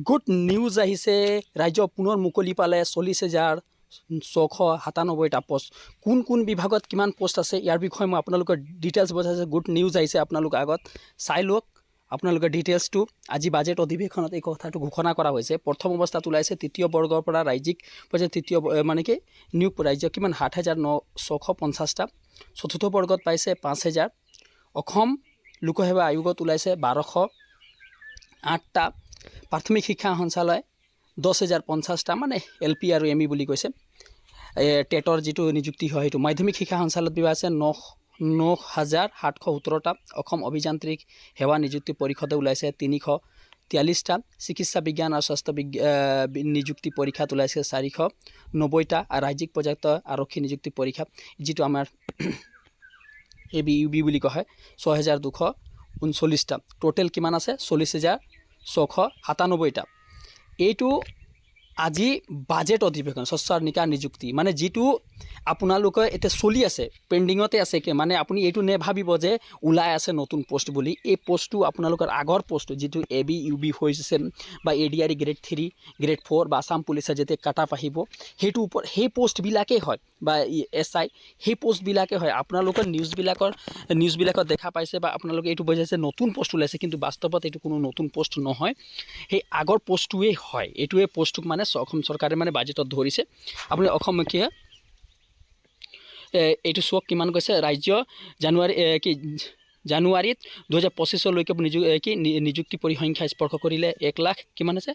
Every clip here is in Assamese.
গুড নিউজ আহিছে। ৰাজ্য পুনৰ মুকলি পালে 40,697টা পোষ্ট। কোন কোন বিভাগত কিমান পোষ্ট আছে ইয়াৰ বিষয়ে মই আপোনালোকৰ ডিটেইলছ বজাইছে। গুড নিউজ আহিছে, আপোনালোকৰ আগত চাই লওক আপোনালোকৰ ডিটেইলছটো। আজি বাজেট অধিৱেশনত এই কথাটো ঘোষণা কৰা হৈছে। প্ৰথম অৱস্থাত ওলাইছে তৃতীয় বৰ্গৰ পৰা ৰাজ্যিক পৰ্যায়ত তৃতীয় মানে কি নিয়োগ ৰাজ্য কিমান 7,950টা। চতুৰ্থ বৰ্গত পাইছে 5,000। অসম লোকসেৱা আয়োগত ওলাইছে 1,208টা। প্ৰাথমিক শিক্ষা সঞ্চালয় 10,050টা, মানে LP আৰু ME বুলি কৈছে। টেটৰ যিটো নিযুক্তি হয় সেইটো। মাধ্যমিক শিক্ষা সঞ্চালক বিভাগ আছে 9,717টা। অসম অভিযান্ত্ৰিক সেৱা নিযুক্তি পৰিষদে ওলাইছে 343টা। চিকিৎসা বিজ্ঞান আৰু স্বাস্থ্য নিযুক্তি পৰীক্ষাত ওলাইছে 490টা। ৰাজ্যিক পৰ্যায়ত আৰক্ষী নিযুক্তি পৰীক্ষা যিটো আমাৰ ABUB বুলি কোৱা হয় 6,239টা। টোটেল কিমান আছে 40,697টা। এইটো আজি বাজেট অধিৱেশন স্বচ্ছ নিকা নিযুক্তি, মানে যিটো আপোনালোকে এতিয়া চলি আছে, পেণ্ডিঙতে আছে। মানে আপুনি এইটো নেভাবিব যে ওলাই আছে নতুন পোষ্ট বুলি। এই পোষ্টটো আপোনালোকৰ আগৰ পোষ্ট যিটো ABUB হৈছে বা ADRE গ্ৰেড 3, গ্ৰেড 4 বা আসাম পুলিচৰ যেতিয়া কাট আপ আহিব সেইটো ওপৰত সেই পোষ্টবিলাকেই হয়, বা SI সেই পোষ্টবিলাকে হয়। আপোনালোকৰ নিউজবিলাকত দেখা পাইছে বা আপোনালোকে এইটো বুজাইছে নতুন পোষ্ট ওলাইছে, কিন্তু বাস্তৱত এইটো কোনো নতুন পোষ্ট নহয়, সেই আগৰ পোষ্টটোৱেই হয়। এইটোৱে পোষ্টটোক মানে অসম চৰকাৰে মানে বাজেটত ধৰিছে। আপুনি অসম কি এইটো চোৱক কিমান কৈছে। ৰাজ্য জানুৱাৰীত 2025লৈকে নিযুক্তি পৰিসংখ্যা স্পৰ্শ কৰিলে 1 লাখ কিমান আছে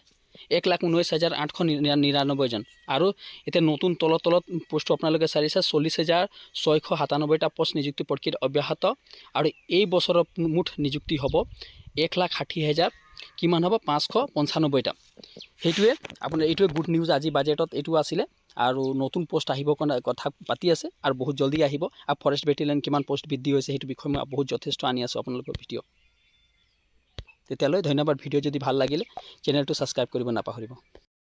1,19,899 জন। আৰু এতিয়া নতুন তলত পোষ্টটো আপোনালোকে চাইছে 40,697টা পোষ্ট নিযুক্তি প্ৰক্ৰিয়া অব্যাহত। আৰু এই বছৰৰ মুঠ নিযুক্তি হ'ব 1,60,000 কিমান হ'ব 595টা। সেইটোৱে আপোনাৰ এইটোৱে গুড নিউজ আজি বাজেটত এইটো আছিলে। আৰু নতুন পোষ্ট আহিব কথা পাতি আছে আৰু বহুত জলদি আহিব। আৰু ফৰেষ্ট বেটেলিয়ন কিমান পোষ্ট বৃদ্ধি হৈছে সেইটো বিষয়ে মই বহুত যথেষ্ট আনি আছোঁ আপোনালোকৰ ভিডিঅ'। তেতিয়ালৈ ধন্যবাদ। ভিডিঅ' যদি ভাল লাগিলে চেনেলটো ছাবস্ক্ৰাইব কৰিব নাপাহৰিব।